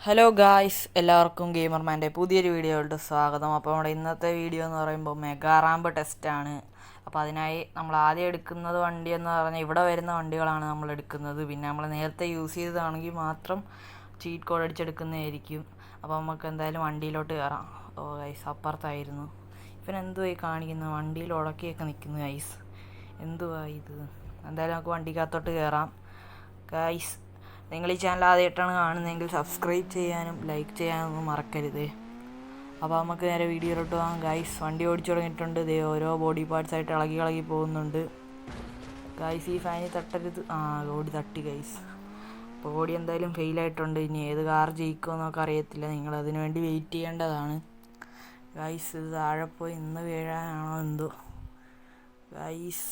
Hello guys, എല്ലാവർക്കും ഗെയിമർമാൻ്റെ പുതിയൊരു വീഡിയോയിലോട്ട് സ്വാഗതം. അപ്പോൾ നമ്മുടെ ഇന്നത്തെ വീഡിയോ എന്ന് പറയുമ്പോൾ മെഗാ റാമ്പ് ടെസ്റ്റാണ്. അപ്പോൾ അതിനായി നമ്മൾ ആദ്യം എടുക്കുന്നത് വണ്ടി എന്ന് പറഞ്ഞാൽ ഇവിടെ വരുന്ന വണ്ടികളാണ് നമ്മൾ എടുക്കുന്നത്. പിന്നെ നമ്മൾ നേരത്തെ യൂസ് ചെയ്തതാണെങ്കിൽ മാത്രം ചീറ്റ് കോഡ് അടിച്ചെടുക്കുന്നതായിരിക്കും. അപ്പോൾ നമുക്ക് എന്തായാലും വണ്ടിയിലോട്ട് കയറാം. ഓ ഗൈസ്, അപ്പുറത്തായിരുന്നു. ഇവൻ എന്തുവായി കാണിക്കുന്നത്? വണ്ടിയിൽ ഉടക്കിയൊക്കെ നിൽക്കുന്നു ഗൈസ്. എന്തുവാ ഇത്? എന്തായാലും നമുക്ക് വണ്ടിക്കകത്തോട്ട് കയറാം. ഗൈസ്, നിങ്ങൾ ഈ ചാനൽ ആദ്യമായിട്ടാണ് കാണുന്നതെങ്കിൽ സബ്സ്ക്രൈബ് ചെയ്യാനും ലൈക്ക് ചെയ്യാനൊന്നും മറക്കരുത്. അപ്പോൾ നമുക്ക് നേരെ വീഡിയോയിലോട്ട് പോകാം. ഗൈസ്, വണ്ടി ഓടിച്ചു തുടങ്ങിയിട്ടുണ്ട്. ദേ ഓരോ ബോഡി പാർട്സ് ആയിട്ട് ഇളകി പോകുന്നുണ്ട്. ഗൈസ്, ഈ ഫാനിൽ തട്ടരുത്. ഓടി തട്ടി ഗൈസ്. അപ്പോൾ ഓടി എന്തായാലും ഫെയിലായിട്ടുണ്ട്. ഇനി ഏത് കാർ ജയിക്കുമെന്നൊക്കെ അറിയത്തില്ല. നിങ്ങളതിനു വേണ്ടി വെയിറ്റ് ചെയ്യേണ്ടതാണ്. ഗൈസ്, ഇത് താഴെ പോയി ഇന്ന് വീഴാനാണോ എന്തോ. ഗൈസ്,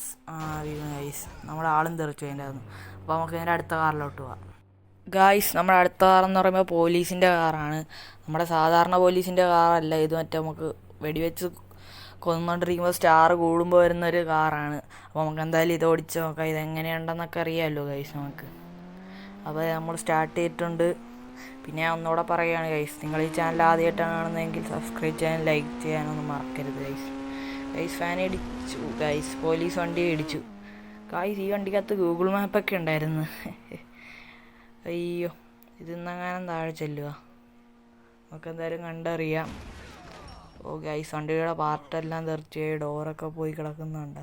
വീണു ഗൈസ്. നമ്മുടെ ആളും തെറിച്ചു അതിൻ്റെ അകത്ത്. അപ്പോൾ നമുക്ക് നേരെ അടുത്ത കാറിലോട്ട് പോവാം. ഗായ്സ്, നമ്മുടെ അടുത്ത കാറെന്ന് പറയുമ്പോൾ പോലീസിൻ്റെ കാറാണ്. നമ്മുടെ സാധാരണ പോലീസിൻ്റെ കാറല്ല ഇത്. മറ്റേ നമുക്ക് വെടിവെച്ച് കൊന്നുകൊണ്ടിരിക്കുമ്പോൾ സ്റ്റാർ കൂടുമ്പോൾ വരുന്നൊരു കാറാണ്. അപ്പോൾ നമുക്ക് എന്തായാലും ഇത് ഓടിച്ച് നോക്കാം. ഇതെങ്ങനെയുണ്ടെന്നൊക്കെ അറിയാമല്ലോ ഗൈസ് നമുക്ക്. അപ്പോൾ നമ്മൾ സ്റ്റാർട്ട് ചെയ്തിട്ടുണ്ട്. പിന്നെ ഞാൻ ഒന്നുകൂടെ പറയുകയാണ് ഗൈസ്, നിങ്ങൾ ഈ ചാനൽ ആദ്യമായിട്ടാണ് കാണുന്നതെങ്കിൽ സബ്സ്ക്രൈബ് ചെയ്യാനും ലൈക്ക് ചെയ്യാനൊന്നും മറക്കരുത് ഗൈസ്. ഫാൻ ഇടിച്ചു ഗൈസ്. പോലീസ് വണ്ടി ഇടിച്ചു ഗൈസ്. ഈ വണ്ടിക്കകത്ത് ഗൂഗിൾ മാപ്പൊക്കെ ഉണ്ടായിരുന്നു. അയ്യോ, ഇതിന്നെങ്ങാനും താഴെ ചെല്ലുക. നമുക്ക് എന്തായാലും കണ്ടറിയാം. ഓ ഗൈസ്, വണ്ടിയുടെ പാർട്ടെല്ലാം തെറിച്ച് ഡോറൊക്കെ പോയി കിടക്കുന്നുണ്ട.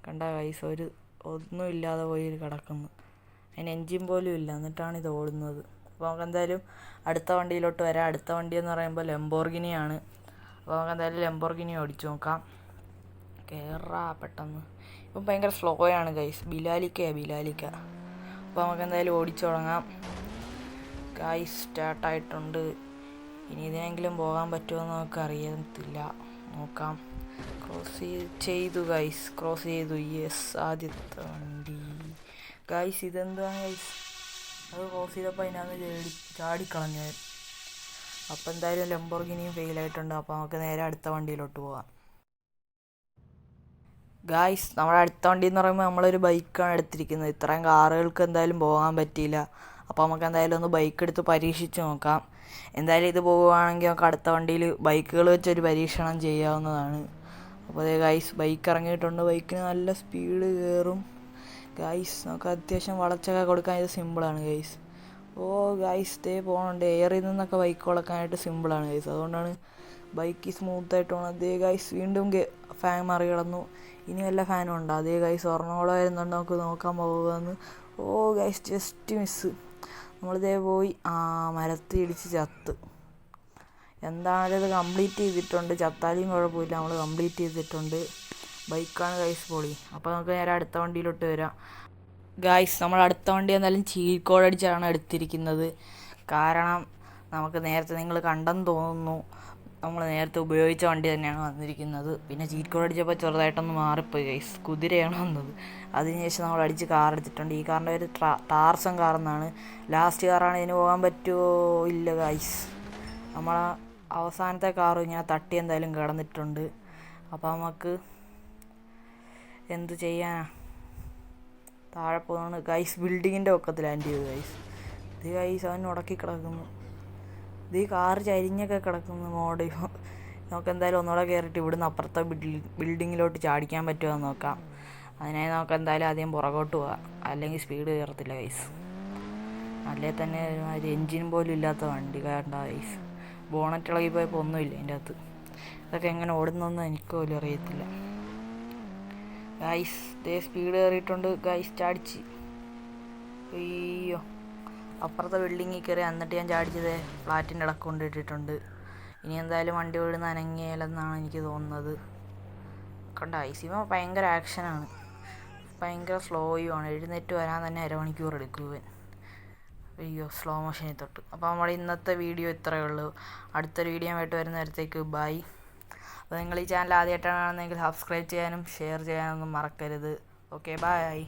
കണ്ട ഗൈസ്, ഒന്നുമില്ലാതെ പോയി കിടക്കുന്നു. അതിന് എൻജിൻ പോലും ഇല്ല, എന്നിട്ടാണ് ഇത് ഓടുന്നത്. അപ്പോൾ നമുക്ക് എന്തായാലും അടുത്ത വണ്ടിയിലോട്ട് വരാം. അടുത്ത വണ്ടി എന്ന് പറയുമ്പോൾ ലംബോർഗിനിയാണ്. അപ്പോൾ നമുക്ക് എന്തായാലും ലംബോർഗിനി ഓടിച്ചു നോക്കാം. കേറാ പെട്ടെന്ന്. ഇപ്പം ഭയങ്കര സ്ലോ ആണ് ഗൈസ്. ബിലാലിക്ക. അപ്പോൾ നമുക്ക് എന്തായാലും ഓടിച്ചു തുടങ്ങാം. ഗൈസ്, സ്റ്റാർട്ടായിട്ടുണ്ട്. ഇനി ഇതിനെങ്കിലും പോകാൻ പറ്റുമോ എന്ന് നമുക്ക് അറിയത്തില്ല. നോക്കാം. ക്രോസ് ചെയ്തു. യെസ്, ആദ്യത്തെ വണ്ടി. ഗൈസ്, ഇതെന്താണ് ഗൈസ്? അത് ക്രോസ് ചെയ്തപ്പോൾ അതിനകത്ത് ചാടിക്കളഞ്ഞു. അപ്പോൾ എന്തായാലും ലംബോർഗിനിയും ഫെയിലായിട്ടുണ്ട്. അപ്പോൾ നമുക്ക് നേരെ അടുത്ത വണ്ടിയിലോട്ട് പോകാം. ഗായ്സ്, നമ്മുടെ അടുത്ത വണ്ടി എന്ന് പറയുമ്പോൾ നമ്മളൊരു ബൈക്കാണ് എടുത്തിരിക്കുന്നത്. ഇത്രയും കാറുകൾക്ക് എന്തായാലും പോകാൻ പറ്റിയില്ല. അപ്പോൾ നമുക്ക് എന്തായാലും ഒന്ന് ബൈക്ക് എടുത്ത് പരീക്ഷിച്ച് നോക്കാം. എന്തായാലും ഇത് പോവുകയാണെങ്കിൽ നമുക്ക് അടുത്ത വണ്ടിയിൽ ബൈക്കുകൾ വെച്ചൊരു പരീക്ഷണം ചെയ്യാവുന്നതാണ്. അപ്പോൾ അതേ ഗായ്സ്, ബൈക്ക് ഇറങ്ങിയിട്ടുണ്ട്. ബൈക്കിന് നല്ല സ്പീഡ് കയറും ഗായ്സ്. നമുക്ക് അത്യാവശ്യം വളച്ചൊക്കെ കൊടുക്കാൻ ഇത് സിമ്പിളാണ് ഗൈസ്. ഓ ഗൈസ്, പോകുന്നുണ്ട്. എയറിൽ നിന്നൊക്കെ ബൈക്ക് വളക്കാനായിട്ട് സിമ്പിളാണ് ഗൈസ്. അതുകൊണ്ടാണ് ബൈക്ക് സ്മൂത്തായിട്ട് പോകണം. അതേ ഗൈസ്, വീണ്ടും ഫാൻ മറികടന്നു. ഇനി വല്ല ഫാനും ഉണ്ടോ? അതേ ഗൈസ്, ഒരെണ്ണോളം വരുന്നുണ്ട്. നമുക്ക് നോക്കാൻ പോകുകയെന്ന്. ഓ ഗൈസ്, ജസ്റ്റ് മിസ്സ്. നമ്മളിതേ പോയി മരത്തിൽ ഇടിച്ച് ചത്ത്. എന്തായാലും ഇത് കംപ്ലീറ്റ് ചെയ്തിട്ടുണ്ട്. ചത്താലും കുഴപ്പമില്ല, നമ്മൾ കംപ്ലീറ്റ് ചെയ്തിട്ടുണ്ട്. ബൈക്കാണ് ഗൈസ് പൊളി. അപ്പോൾ നമുക്ക് നേരെ അടുത്ത വണ്ടിയിലോട്ട് വരാം. ഗായ്സ്, നമ്മൾ അടുത്ത വണ്ടി എന്തായാലും ചീറ്റ് കോഡ് അടിച്ചാണ് എടുത്തിരിക്കുന്നത്. കാരണം നമുക്ക് നേരത്തെ നിങ്ങൾ കണ്ടെന്ന് തോന്നുന്നു, നമ്മൾ നേരത്തെ ഉപയോഗിച്ച വണ്ടി തന്നെയാണ് വന്നിരിക്കുന്നത്. പിന്നെ ചീറ്റ് കോഡ് അടിച്ചപ്പോൾ ചെറുതായിട്ടൊന്ന് മാറിപ്പോയി ഗൈസ്. കുതിരയാണ് വന്നത്. അതിനുശേഷം നമ്മൾ അടിച്ച് കാർ എടുത്തിട്ടുണ്ട്. ഈ കാറിൻ്റെ പേര് ടാർസൻ കാർ എന്നാണ്. ലാസ്റ്റ് കാറാണ്. ഇതിന് പോകാൻ പറ്റുമോ? ഇല്ല ഗൈസ്, നമ്മൾ അവസാനത്തെ കാറും ഇങ്ങനെ തട്ടി എന്തായാലും കിടന്നിട്ടുണ്ട്. അപ്പോൾ നമുക്ക് എന്ത് ചെയ്യാനാ? താഴെ പോകുന്നതാണ് ഗൈസ്. ബിൽഡിങ്ങിൻ്റെ ഒക്കത്തിൽ ലാൻഡ് ചെയ്തു ഗൈസ്. ഇത് ഗൈസ്, അവൻ ഉടക്കി കിടക്കുന്നു. ഇത് ഈ കാറ് ചരിഞ്ഞൊക്കെ കിടക്കുന്നു മോഡ്. നമുക്ക് എന്തായാലും ഒന്നുകൂടെ കയറിയിട്ട് ഇവിടുന്ന് അപ്പുറത്തെ ബിൽഡിങ്ങിലോട്ട് ചാടിക്കാൻ പറ്റുമോ എന്ന് നോക്കാം. അതിനായി നമുക്ക് എന്തായാലും ആദ്യം പുറകോട്ട് പോകാം. അല്ലെങ്കിൽ സ്പീഡ് കയറത്തില്ല ഗൈസ്. അല്ലേ തന്നെ ഒരു എൻജിൻ പോലും ഇല്ലാത്ത വണ്ടി കണ്ട ഗൈസ്. ബോണറ്റ് ഇളകി പോയപ്പോൾ ഒന്നുമില്ല അതിൻ്റെ അകത്ത്. ഇതൊക്കെ എങ്ങനെ ഓടുന്നതെന്ന് എനിക്ക് പോലും അറിയത്തില്ല ഗൈസ്. ഇതേ സ്പീഡ് കയറിയിട്ടുണ്ട് ഗൈസ്. ചാടിച്ച്. അയ്യോ, അപ്പുറത്തെ ബിൽഡിങ്ങിൽ കയറി. എന്നിട്ട് ഞാൻ ചാടിച്ചത് ഫ്ലാറ്റിൻ്റെ ഇടക്ക് കൊണ്ടിട്ടിട്ടുണ്ട്. ഇനി എന്തായാലും വണ്ടി ഓടുന്ന അനങ്ങിയാലെന്നാണ് എനിക്ക് തോന്നുന്നത്. കണ്ട ഗൈസ്, ഇവൻ ഭയങ്കര ആക്ഷനാണ്. ഭയങ്കര സ്ലോയുമാണ്. എഴുന്നേറ്റ് വരാൻ തന്നെ അരമണിക്കൂർ എടുക്കും ഇവൻ. അയ്യോ, സ്ലോ മോഷനിൽ തൊട്ട്. അപ്പോൾ നമ്മുടെ ഇന്നത്തെ വീഡിയോ ഇത്രയേ ഉള്ളൂ. അടുത്തൊരു വീഡിയോ ആയിട്ട് വരുന്ന നേരത്തേക്ക് ബൈ. അപ്പോൾ നിങ്ങൾ ഈ ചാനൽ ആദ്യമായിട്ടാണ് കാണുന്നതെങ്കിൽ സബ്സ്ക്രൈബ് ചെയ്യാനും ഷെയർ ചെയ്യാനൊന്നും മറക്കരുത്. Okay, by.